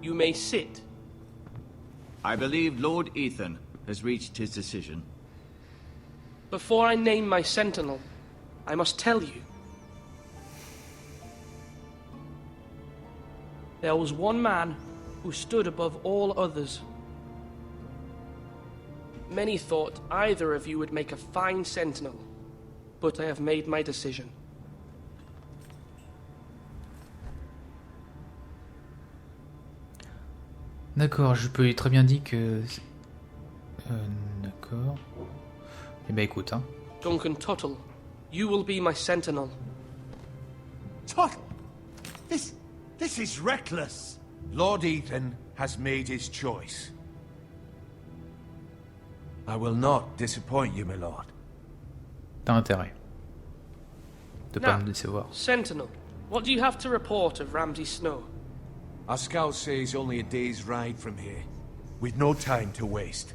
You may sit. I believe Lord Ethan has reached his decision. Before I name my sentinel, I must tell you. There was one man who stood above all others. Many thought either of you would make a fine sentinel, but I have made my decision. D'accord, je peux très bien dire que... d'accord. Eh ben écoute, hein. Duncan Tuttle, you will be my sentinel. Tuttle! This is reckless! Lord Ethan has made his choice. I will not disappoint you, my lord. T'as intérêt de pas Now, me décevoir. Sentinel, what do you have to report of Ramsay Snow? Our scouts say he's only a day's ride from here. We've no time to waste.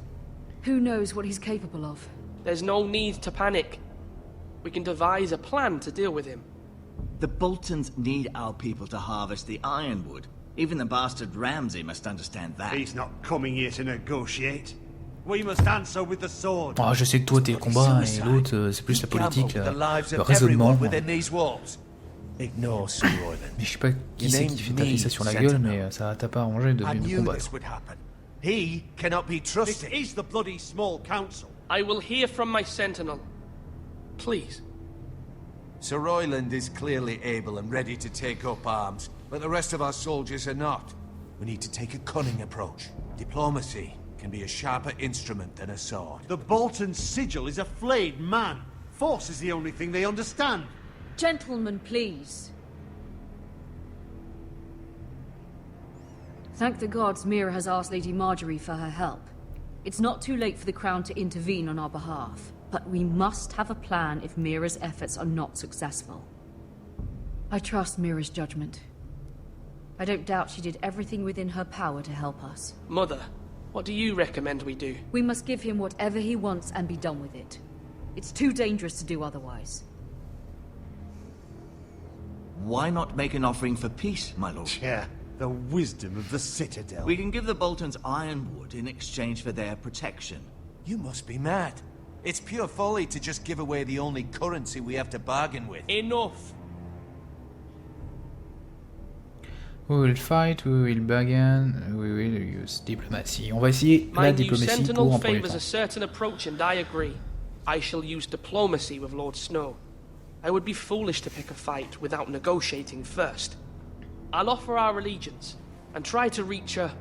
Who knows what he's capable of? There's no need to panic. We can devise a plan to deal with him. The Boltons need our people to harvest the ironwood. Even the bastard Ramsay must understand that. He's not coming here to negotiate. We must answer with the sword. Ah, je sais que toi t'es le combat et l'autre c'est plus la politique, le raisonnement. Ignore Sir Royland. Mais je sais pas qui c'est qui fait taper ça sur la gueule, mais ça t'a pas arrangé de combattre. He cannot be trusted. This is the bloody small council. I will hear from my sentinel. Please. Sir Royland is clearly able and ready to take up arms, but the rest of our soldiers are not. We need to take a cunning approach. Diplomacy can be a sharper instrument than a sword. The Bolton sigil is a flayed man. Force is the only thing they understand. Gentlemen, please. Thank the gods Mira has asked Lady Marjorie for her help. It's not too late for the Crown to intervene on our behalf, but we must have a plan if Mira's efforts are not successful. I trust Mira's judgment. I don't doubt she did everything within her power to help us. Mother, what do you recommend we do? We must give him whatever he wants and be done with it. It's too dangerous to do otherwise. Why not make an offering for peace, my lord? Yeah, the wisdom of the Citadel. We can give the Boltons ironwood in exchange for their protection. You must be mad. It's pure folly to just give away the only currency we have to bargain with. Enough! We will fight, we will bargain, we will use diplomacy. On va essayer la My new diplomatie pour sentinel un premier favors a temps. certain approach, and I agree. I shall use diplomacy with Lord Snow. I would be foolish to pick a fight without negotiating first. I'll offer our allegiance and try to reach a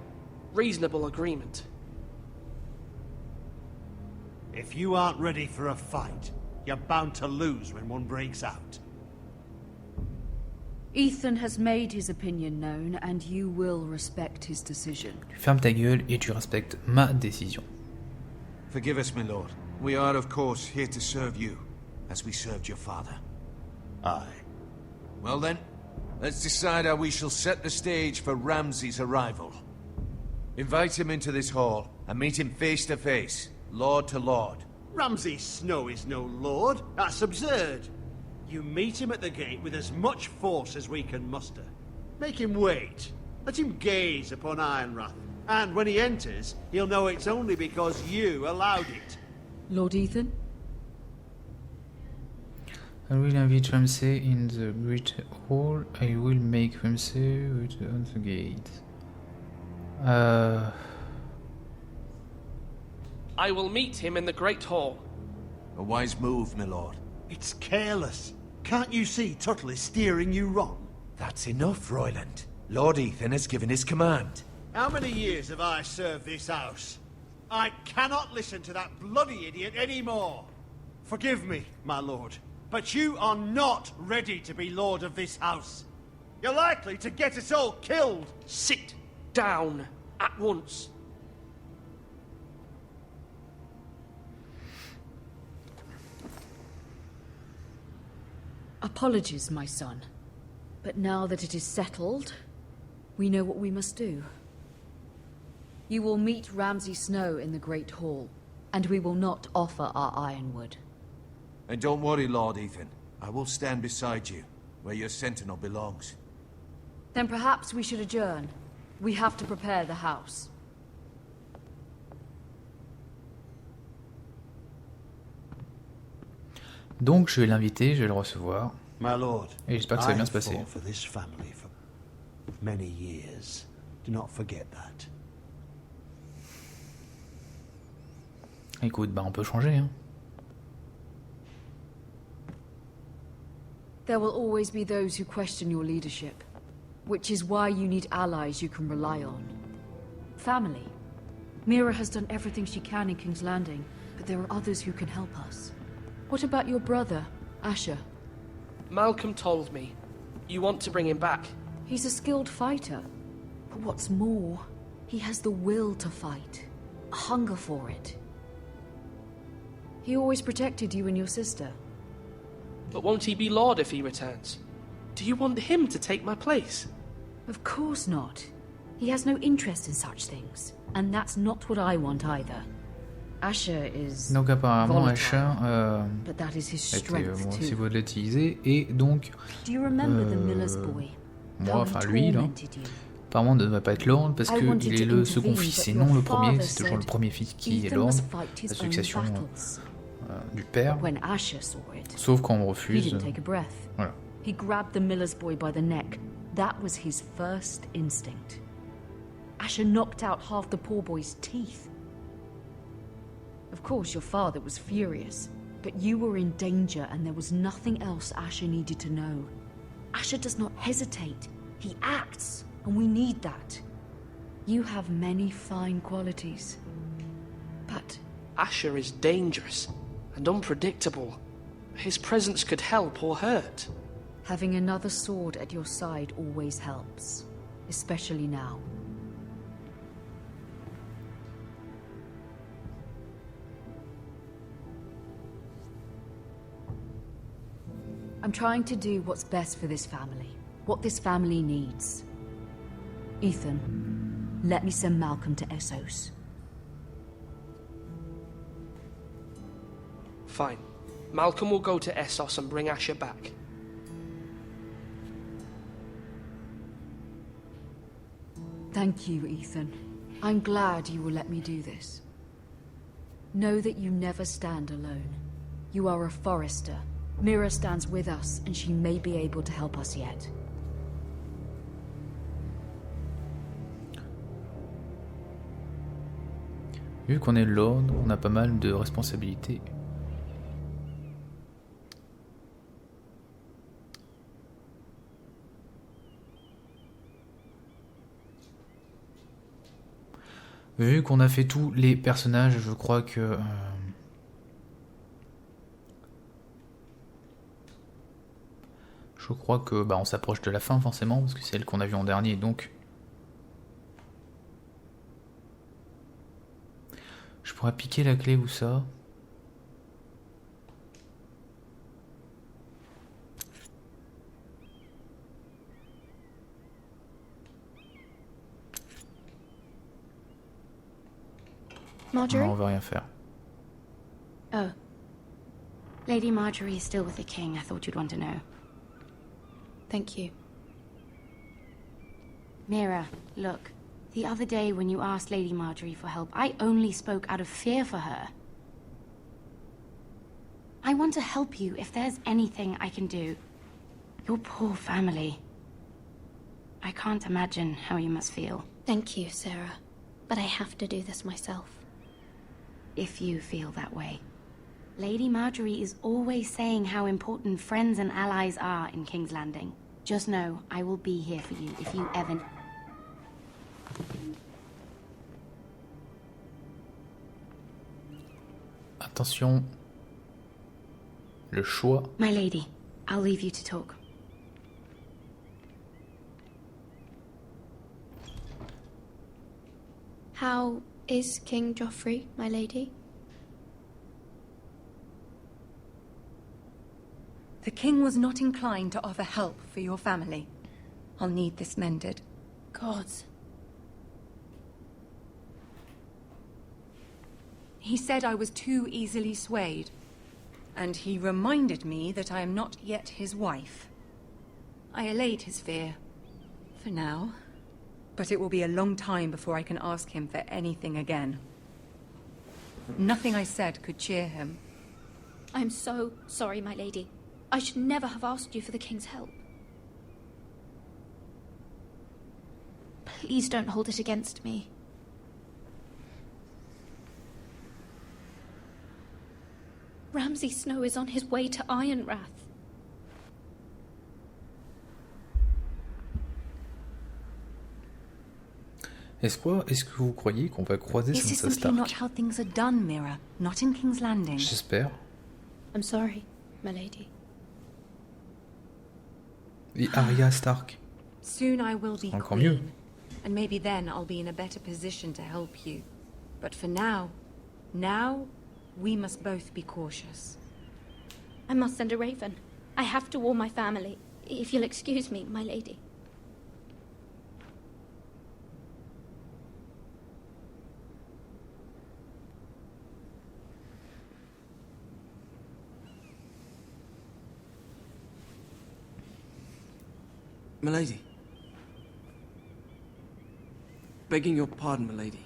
reasonable agreement. If you aren't ready for a fight, you're bound to lose when one breaks out. Ethan has made his opinion known, and you will respect his decision. Tu fermes ta gueule et tu respectes ma décision. Forgive us, my lord. We are, of course, here to serve you, as we served your father. Aye. Well then, let's decide how we shall set the stage for Ramsay's arrival. Invite him into this hall, and meet him face to face, lord to lord. Ramsay Snow is no lord. That's absurd. You meet him at the gate with as much force as we can muster. Make him wait. Let him gaze upon Ironrath. And when he enters, he'll know it's only because you allowed it. Lord Ethan? I will invite Ramsay in the Great Hall. I will make Ramsay wait on the gate. I will meet him in the Great Hall. A wise move, my lord. It's careless. Can't you see Tuttle is steering you wrong? That's enough, Royland. Lord Ethan has given his command. How many years have I served this house? I cannot listen to that bloody idiot anymore. Forgive me, my lord, but you are not ready to be lord of this house. You're likely to get us all killed. Sit down at once. Apologies, my son. But now that it is settled, we know what we must do. You will meet Ramsay Snow in the Great Hall, and we will not offer our ironwood. And don't worry, Lord Ethan. I will stand beside you, where your sentinel belongs. Then perhaps we should adjourn. We have to prepare the house. Donc je vais l'inviter, je vais le recevoir. My lord, Et j'espère que ça va I bien se have passer. fought for this family for many years. Do not forget that. Écoute, bah on peut changer, hein. There will always be those who question your leadership, which is why you need allies you can rely on. Family. Mira has done everything she can in King's Landing, but there are others who can help us. What about your brother, Asher? Malcolm told me. You want to bring him back. He's a skilled fighter. But what's more, he has the will to fight. A hunger for it. He always protected you and your sister. But won't he be Lord if he returns? Do you want him to take my place? Of course not. He has no interest in such things. And that's not what I want either. Asher is Donc apparemment volatile, Asher but that is his a été strength too. volatilisé et donc Do you remember the miller's boy? moi, How enfin he lui là, tormented you? apparemment ne devrait pas être Lord parce I que wanted il est to le second intervene, fils but et your non le premier, father c'est toujours le said premier fils qui est Ethan Lord, must fight his la own succession battles. du père, When Asher saw it, sauf quand on he refuse. didn't take a breath. Voilà. He grabbed the miller's boy by the neck. That was his first instinct. Asher knocked out half the poor boy's teeth. Of course, your father was furious, but you were in danger and there was nothing else Asher needed to know. Asher does not hesitate. He acts, and we need that. You have many fine qualities. But Asher is dangerous and unpredictable. His presence could help or hurt. having another sword at your side always helps, especially now. I'm trying to do what's best for this family, what this family needs. Ethan, let me send Malcolm to Essos. Fine. Malcolm will go to Essos and bring Asher back. Thank you, Ethan. I'm glad you will let me do this. Know that you never stand alone. You are a Forrester. Mira stands with us, and she may be able to help us yet. Vu qu'on est Lord, on a pas mal de responsabilités. Vu qu'on a fait tous les personnages, je crois que... on s'approche de la fin forcément, parce que c'est elle qu'on a vue en dernier, donc... Je pourrais piquer la clé ou ça. Marjorie? Non, on va rien faire. Oh. Lady Marjorie is still with the king. I thought you'd want to know. Thank you. Mira, look. The other day when you asked Lady Marjorie for help, I only spoke out of fear for her. I want to help you if there's anything I can do. Your poor family. I can't imagine how you must feel. Thank you, Sarah. But I have to do this myself. If you feel that way. Lady Marjorie is always saying how important friends and allies are in King's Landing. Just know, I will be here for you if you ever... Attention. Le choix. My lady, I'll leave you to talk. How is King Joffrey, my lady? The king was not inclined to offer help for your family. I'll need this mended. Gods. He said I was too easily swayed. And he reminded me that I am not yet his wife. I allayed his fear. For now. But it will be a long time before I can ask him for anything again. Nothing I said could cheer him. I'm so sorry, my lady. I should never have asked you for the king's help. Please don't hold it against me. Ramsay Snow is on his way to Ironrath. Est-ce que vous croyez qu'on va croiser This is Sansa simply not Stark? how things are done, Mira. Not in King's Landing. J'espère. I'm sorry, my lady. Et Arya Stark. Soon I will be Encore queen, mieux. and maybe then I'll be in a better position to help you. But for now, we must both be cautious. I must send a raven. I have to warn my family. If you'll excuse me, my lady. Milady. Begging your pardon, milady.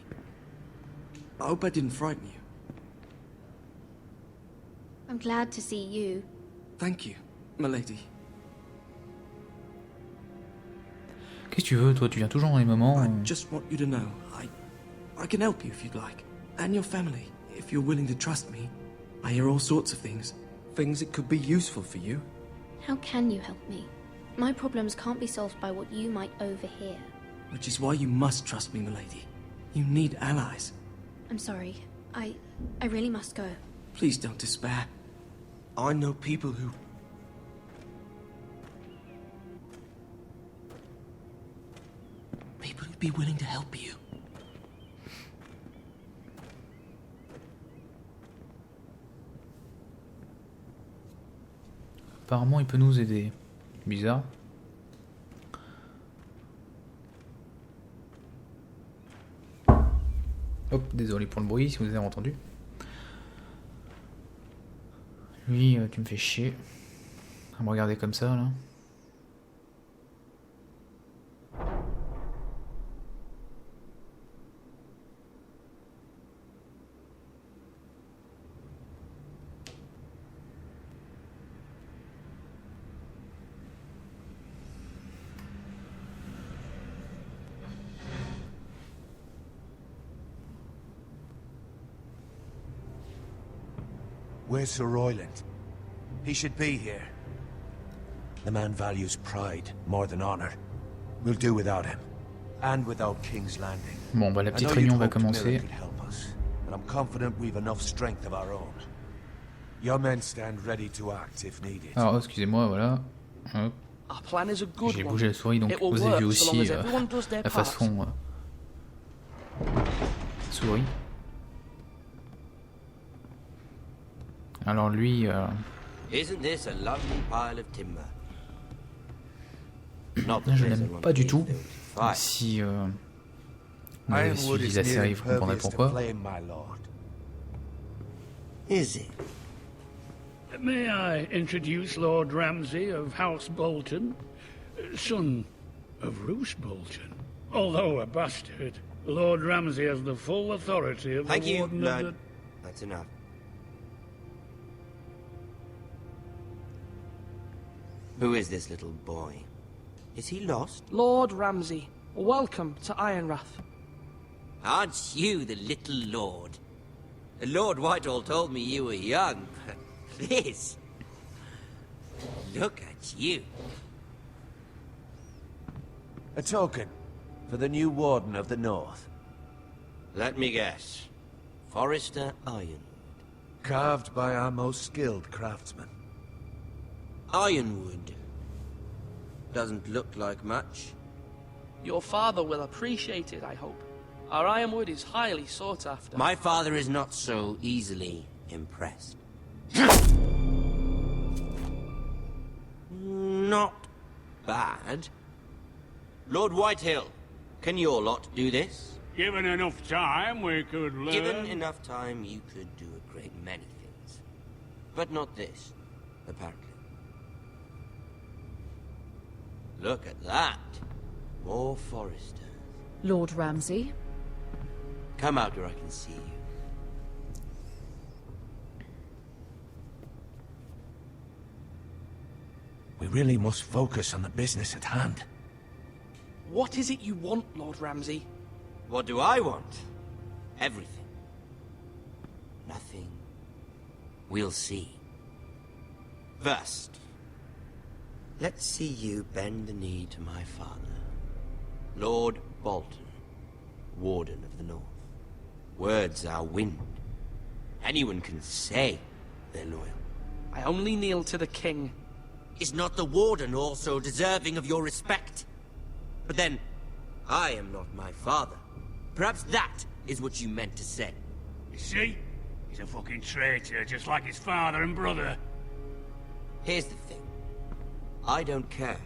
I hope I didn't frighten you. I'm glad to see you. Thank you, milady. Qu'est-ce que tu veux, toi? Tu viens toujours dans les moments. I just want you to know, I can help you if you'd like. And your family, if you're willing to trust me. I hear all sorts of things. Things that could be useful for you. How can you help me? My problems can't be solved by what you might overhear. Which is why you must trust me, milady. You need allies. I'm sorry. I really must go. Please don't despair. I know people who'd be willing to help you. Apparemment, il peut nous aider. Bizarre. Hop, désolé pour le bruit si vous avez entendu. Lui, tu me fais chier. À me regarder comme ça, là. Where's Sir Royland? He should be here. The man values pride more than honor. We'll do without him. And without King's Landing. Bon, bah la I petite know réunion you'd va hoped Mira commencer. could help us, but I'm confident we've enough strength of our own. Your men stand ready to act if needed. Alors, excusez-moi, voilà. Hop. Our plan is a good J'ai one. bougé la souris, donc It will vous avez vu work so long aussi as everyone does their la part. façon souris. Alors lui, Isn't this a lovely pile of timber? je l'aime pas du tout. Si vous avez Ironwood suivi is la near série, vous comprendrez impervious to pourquoi. flame, my lord. Is it? May I introduce Lord Ramsay of House Bolton, son of Roose Bolton? Although a bastard, Lord Ramsay has the full authority of Thank the you, Warden Lord. of That's enough. Who is this little boy? Is he lost? Lord Ramsay, welcome to Ironrath. Aren't you the little lord? Lord Whitehall told me you were young, but this... Look at you. A token for the new Warden of the North. Let me guess. Forrester Ironwood. Carved by our most skilled craftsmen. Ironwood. Doesn't look like much. Your father will appreciate it, I hope. Our ironwood is highly sought after. My father is not so easily impressed. Not bad. Lord Whitehill, can your lot do this? Given enough time, we could learn. Given enough time, you could do a great many things. But not this, apparently. Look at that. More Foresters. Lord Ramsay. Come out where I can see you. We really must focus on the business at hand. What is it you want, Lord Ramsay? What do I want? Everything. Nothing. We'll see. First, let's see you bend the knee to my father, Lord Bolton, Warden of the North. Words are wind. Anyone can say they're loyal. I only kneel to the king. Is not the Warden also deserving of your respect? But then, I am not my father. Perhaps that is what you meant to say. You see? He's a fucking traitor, just like his father and brother. Here's the thing. I don't care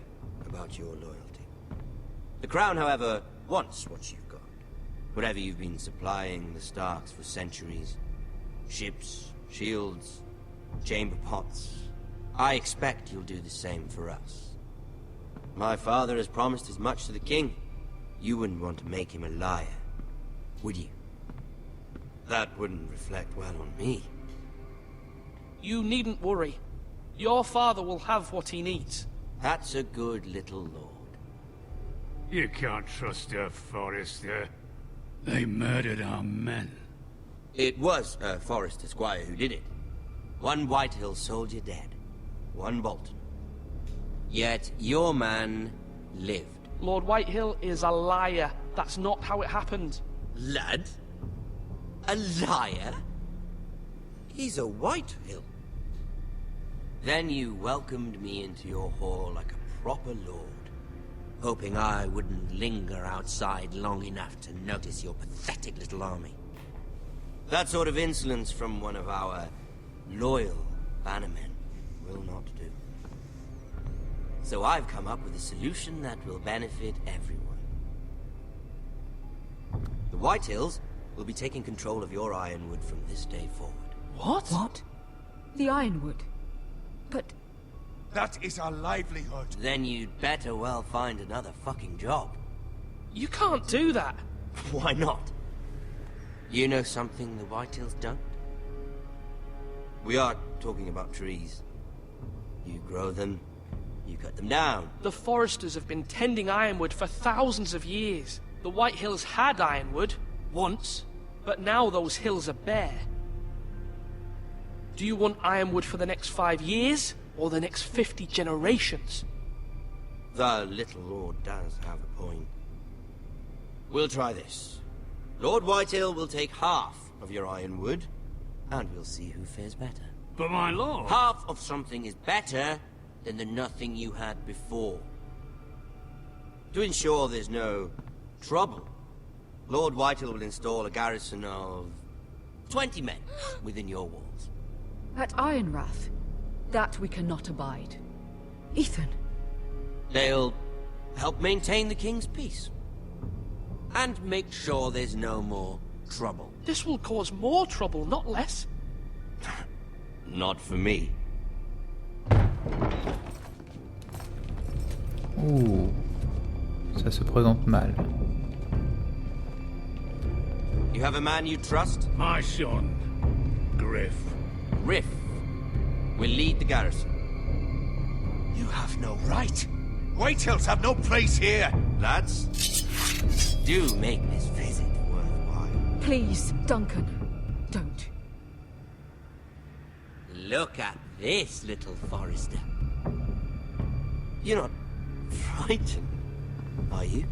about your loyalty. The Crown, however, wants what you've got. Whatever you've been supplying the Starks for centuries. Ships, shields, chamber pots. I expect you'll do the same for us. My father has promised as much to the king. You wouldn't want to make him a liar, would you? That wouldn't reflect well on me. You needn't worry. Your father will have what he needs. That's a good little lord. You can't trust a Forrester. They murdered our men. It was a Forrester squire who did it. One Whitehill soldier dead. One Bolton. Yet your man lived. Lord Whitehill is a liar. That's not how it happened. Lad? A liar? He's a Whitehill. Then you welcomed me into your hall like a proper lord, hoping I wouldn't linger outside long enough to notice your pathetic little army. That sort of insolence from one of our loyal bannermen will not do. So I've come up with a solution that will benefit everyone. The Whitehills will be taking control of your Ironwood from this day forward. What? What? The Ironwood? But... That is our livelihood. Then you'd better well find another fucking job. You can't do that. Why not? You know something the Whitehills don't? We are talking about trees. You grow them, you cut them down. The Foresters have been tending Ironwood for thousands of years. The Whitehills had Ironwood, once, but now those hills are bare. Do you want Ironwood for the next 5 years, or the next 50 generations? The little lord does have a point. We'll try this. Lord Whitehill will take half of your Ironwood, and we'll see who fares better. But my lord... Half of something is better than the nothing you had before. To ensure there's no trouble, Lord Whitehill will install a garrison of 20 men within your walls. At Ironrath? That we cannot abide. Ethan. They'll help maintain the king's peace. And make sure there's no more trouble. This will cause more trouble, not less. Not for me. Ouh, ça se présente mal. You have a man you trust? My son, Griff. Griff will lead the garrison. You have no right. Whitehills have no place here. Lads, do make this visit worthwhile. Please, Duncan, don't. Look at this, little Forrester. You're not frightened, are you?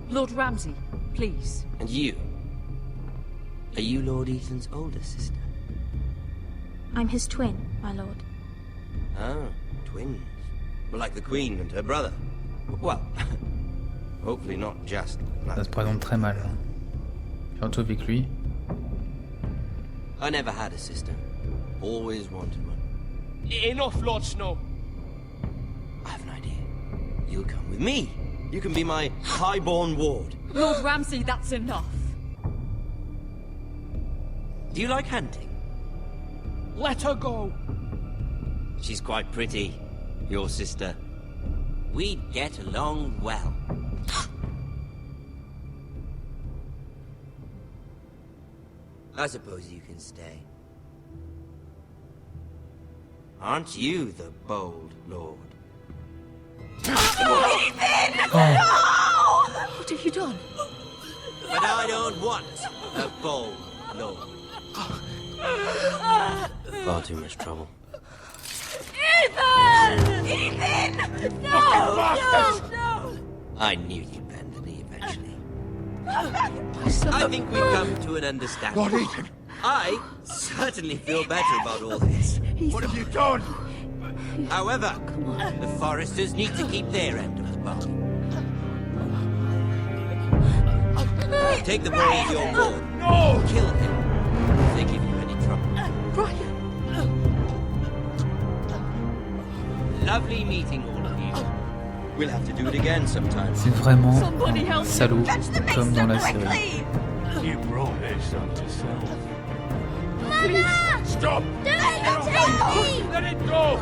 Lord Ramsay, please. And you? Are you Lord Ethan's older sister? I'm his twin, my lord. Ah, twins. Well, like the Queen and her brother. Well, hopefully not just like Ça se présente très mal. Surtout avec lui. I never had a sister. Always wanted one. Enough, Lord Snow. I have an idea. You'll come with me. You can be my highborn ward. Lord Ramsay, that's enough. Do you like hunting? Let her go. She's quite pretty, your sister. we'd get along well. I suppose you can stay. Aren't you the bold lord? What have you done? But I don't want a bold lord. Far too much trouble. Ethan! Ethan! No! No! I knew you'd bend the knee eventually. I think we've come to an understanding. Lord Ethan! I certainly feel better about all this. What have you done? However, the Foresters need to keep their end of the bargain. Take the boy as your ward. No! Kill him if they give you any trouble. Brian! Lovely meeting all of you. We'll have to do it again sometime. C'est vraiment un salaud, comme dans la série. You brought this on to self. Mama! Stop! Don't take me! Let it go!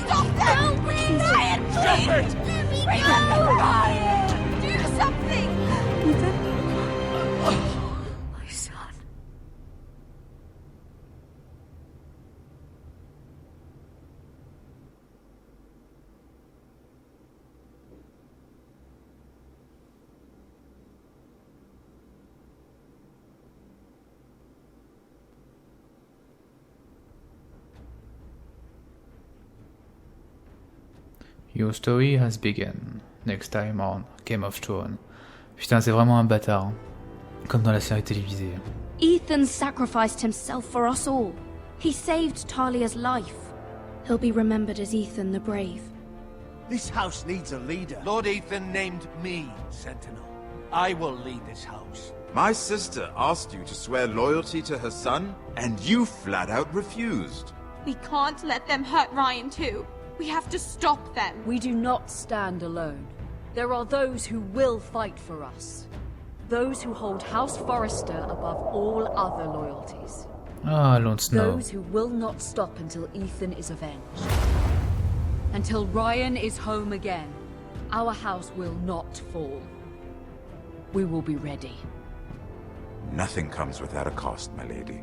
Stop that! Help me! Ryan, please! Stop it! Let me go! Ryan! Do something! My son. Your story has begun. Next time on Game of Thrones. Putain, c'est vraiment un bâtard. Hein. Comme dans la série télévisée. Ethan sacrificed himself for us all. He saved Talia's life. He'll be remembered as Ethan the Brave. This house needs a leader. Lord Ethan named me Sentinel. I will lead this house. My sister asked you to swear loyalty to her son, and you flat out refused. We can't let them hurt Ryan too. We have to stop them. We do not stand alone. There are those who will fight for us. Those who hold House Forrester above all other loyalties. Ah, Jon Snow. Those who will not stop until Ethan is avenged. Until Ryan is home again, our house will not fall. We will be ready. Nothing comes without a cost, my lady.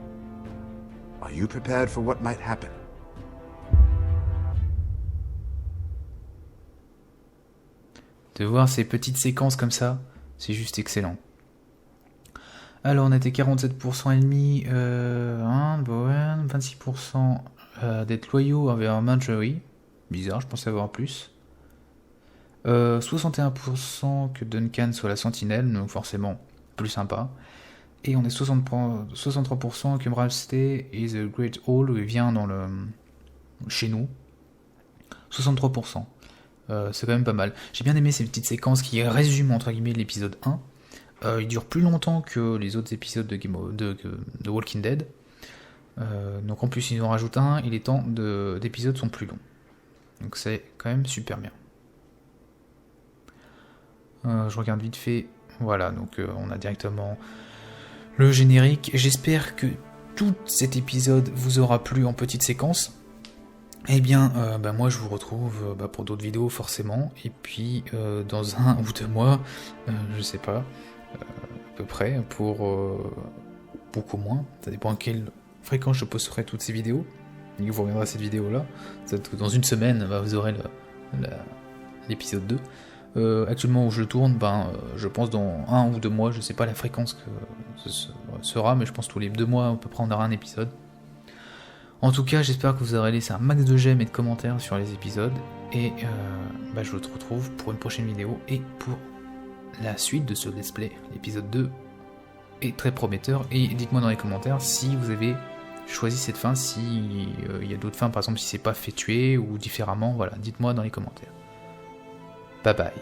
Are you prepared for what might happen? De voir ces petites séquences comme ça, c'est juste excellent. Alors on était 47% ennemis, Bowen, 26% d'être loyaux envers Marjorie. Bizarre, je pensais avoir plus. 61% que Duncan soit la sentinelle, donc forcément plus sympa. Et on est 63% que Ramsay et The Great Hall vient dans le chez nous. 63%. C'est quand même pas mal. J'ai bien aimé ces petites séquences qui résument entre guillemets l'épisode 1. Il dure plus longtemps que les autres épisodes de Walking Dead. Donc en plus ils en rajoutent un et les temps d'épisodes sont plus longs. Donc c'est quand même super bien. Je regarde vite fait. Voilà, donc on a directement le générique. J'espère que tout cet épisode vous aura plu en petite séquence. Eh bien, moi je vous retrouve pour d'autres vidéos forcément, et puis dans 1 ou 2 mois, je sais pas, à peu près, pour beaucoup moins, ça dépend à quelle fréquence je posterai toutes ces vidéos, et vous reviendrez à cette vidéo là, dans une semaine vous aurez l'épisode 2. Actuellement où je le tourne, je pense dans 1 ou 2 mois, je sais pas la fréquence que ce sera, mais je pense tous les 2 mois à peu près on aura un épisode. En tout cas, j'espère que vous aurez laissé un max de j'aime et de commentaires sur les épisodes. Et je vous retrouve pour une prochaine vidéo et pour la suite de ce let's play. L'épisode 2 est très prometteur. Et dites-moi dans les commentaires si vous avez choisi cette fin, si y a d'autres fins, par exemple si c'est pas fait tuer ou différemment. Voilà, dites-moi dans les commentaires. Bye bye.